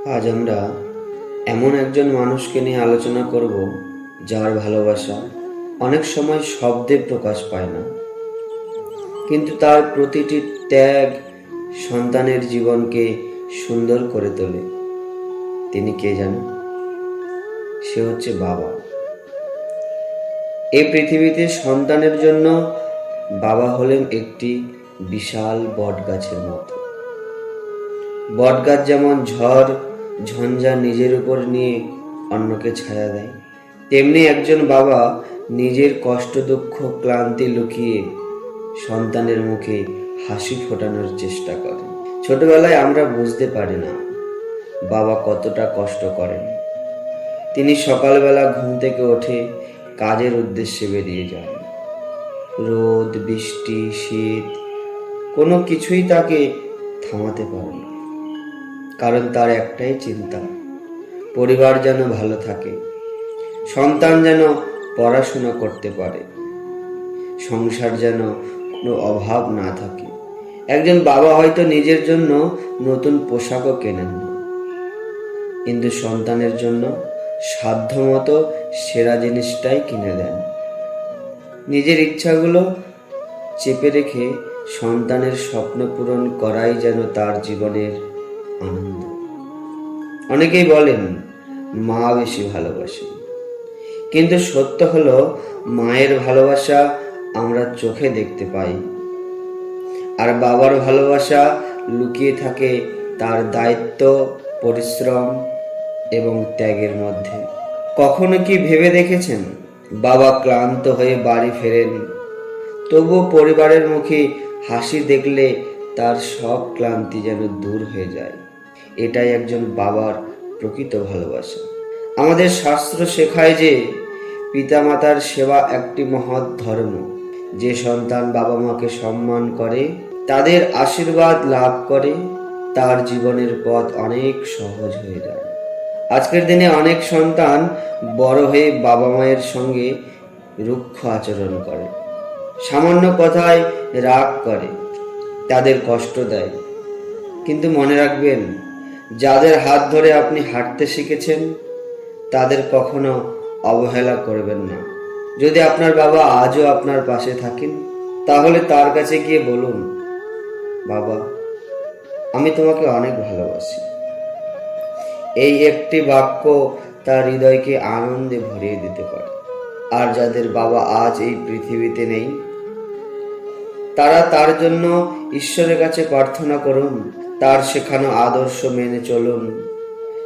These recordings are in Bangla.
আজ আমরা এমন একজন মানুষকে নিয়ে আলোচনা করব যার ভালোবাসা অনেক সময় শব্দে প্রকাশ পায় না, কিন্তু তার প্রতিটি ত্যাগ সন্তানের জীবনকে সুন্দর করে তোলে। তিনি কে জানেন? সে হচ্ছে বাবা। এই পৃথিবীতে সন্তানের জন্য বাবা হলেন একটি বিশাল বটগাছের মতো। বটগাছ যেমন ঝড় ঝঞ্ঝা নিজের উপর নিয়ে অন্যকে ছায়া দেয়, তেমনি একজন বাবা নিজের কষ্ট দুঃখ ক্লান্তি লুকিয়ে সন্তানের মুখে হাসি ফোটানোর চেষ্টা করেন। ছোটবেলায় আমরা বুঝতে পারি না বাবা কতটা কষ্ট করেন। তিনি সকালবেলা ঘুম থেকে উঠে কাজের উদ্দেশ্যে বেরিয়ে যান। রোদ বৃষ্টি শীত কোনো কিছুই তাকে থামাতে পারে না, কারণ তার একটাই চিন্তা, পরিবার যেন ভালো থাকে, সন্তান যেন পড়াশোনা করতে পারে, সংসার যেন কোনো অভাব না থাকে। একজন বাবা হয়তো নিজের জন্য নতুন পোশাকও কেনেন না, কিন্তু সন্তানের জন্য সাধ্যমতো সেরা জিনিসটাই কিনে দেন। নিজের ইচ্ছাগুলো চেপে রেখে সন্তানের স্বপ্ন পূরণ করাই যেন তার জীবনের আনন্দ। অনেকেই বলেন মা বেশি ভালোবাসে, কিন্তু সত্য হলো মায়ের ভালোবাসা আমরা চোখে দেখতে পাই, আর বাবার ভালোবাসা লুকিয়ে থাকে তার দায়িত্ব, পরিশ্রম এবং ত্যাগের মধ্যে। কখনো কি ভেবে দেখেছেন, বাবা ক্লান্ত হয়ে বাড়ি ফেরেন, তবুও পরিবারের মুখে হাসি দেখলে তার সব ক্লান্তি যেন দূর হয়ে যায়। এটাই একজন বাবার প্রকৃত ভালোবাসা। আমাদের শাস্ত্র শেখায় যে পিতামাতার সেবা একটি মহৎ ধর্ম। যে সন্তান বাবা মাকে সম্মান করে, তাদের আশীর্বাদ লাভ করে, তার জীবনের পথ অনেক সহজ হয়ে যায়। আজকের দিনে অনেক সন্তান বড় হয়ে বাবা মায়ের সঙ্গে রুক্ষ আচরণ করে, সামান্য কথায় রাগ করে, তাদের কষ্ট দেয়। কিন্তু মনে রাখবেন, যাদের হাত ধরে আপনি হাঁটতে শিখেছেন তাদের কখনো অবহেলা করবেন না। যদি আপনার বাবা আজও আপনার পাশে থাকেন, তাহলে তার কাছে গিয়ে বলুন, বাবা, আমি তোমাকে অনেক ভালোবাসি। এই একটি বাক্য তার হৃদয়কে আনন্দে ভরিয়ে দিতে পারে। আর যাদের বাবা আজ এই পৃথিবীতে নেই, তারা তার জন্য ঈশ্বরের কাছে প্রার্থনা করুন, তার শেখানো আদর্শ মেনে চলুন।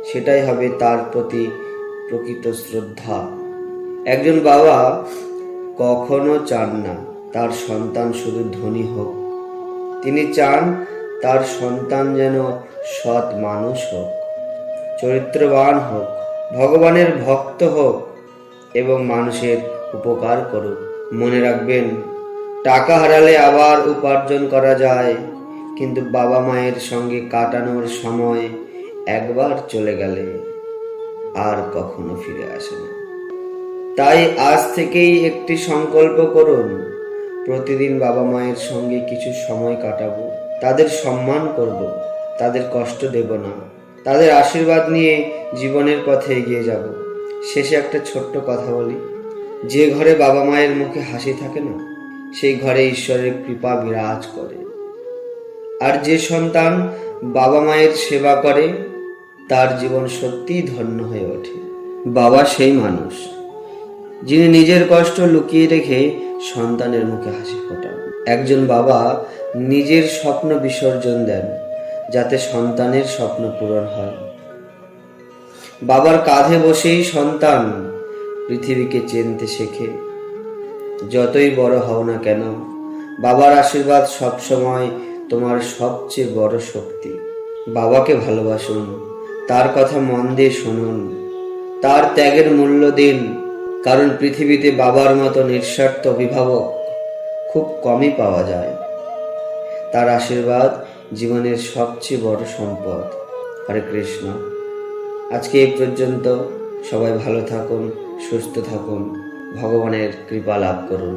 সেটাই হবে তার প্রতি প্রকৃত শ্রদ্ধা। একজন বাবা কখনো চান না তার সন্তান শুধু ধনী হোক, তিনি চান তার সন্তান যেন সৎ মানুষ হোক, চরিত্রবান হোক, ভগবানের ভক্ত হোক এবং মানুষের উপকার করুক। মনে রাখবেন, টাকা হারালে আবার উপার্জন করা যায়, কিন্তু বাবা মায়ের সঙ্গে কাটানোর সময় একবার চলে গেলে আর কখনো ফিরে আসে না। তাই আজ থেকেই একটি সংকল্প করুন, প্রতিদিন বাবা মায়ের সঙ্গে কিছু সময় কাটাবো, তাদের সম্মান করব, তাদের কষ্ট দেব না, তাদের আশীর্বাদ নিয়ে জীবনের পথে এগিয়ে যাব। শেষে একটা ছোট্ট কথা বলি, যে ঘরে বাবা মায়ের মুখে হাসি থাকে না, সেই ঘরে ঈশ্বরের কৃপা বিরাজ করে। আর যে সন্তান বাবা মায়ের সেবা করে, তার জীবন সত্যিই ধন্য হয়ে ওঠে। বাবা সেই মানুষ যিনি নিজের কষ্ট লুকিয়ে রেখে সন্তানের মুখে হাসি ফোটান। একজন বাবা নিজের স্বপ্ন বিসর্জন দেন যাতে সন্তানের স্বপ্ন পূরণ হয়। বাবার কাঁধে বসেই সন্তান পৃথিবীকে চিনতে শেখে। যতই বড় হও না কেন, বাবার আশীর্বাদ সবসময় তোমার সবচেয়ে বড় শক্তি। বাবাকে ভালোবাসুন, তার কথা মন দিয়ে শুনুন, তার ত্যাগের মূল্য দিন, কারণ পৃথিবীতে বাবার মতো নিঃস্বার্থ অভিভাবক খুব কমই পাওয়া যায়। তার আশীর্বাদ জীবনের সবচেয়ে বড় সম্পদ। হরে কৃষ্ণ। আজকে এই পর্যন্ত। সবাই ভালো থাকুন, সুস্থ থাকুন, ভগবানের কৃপা লাভ করুন।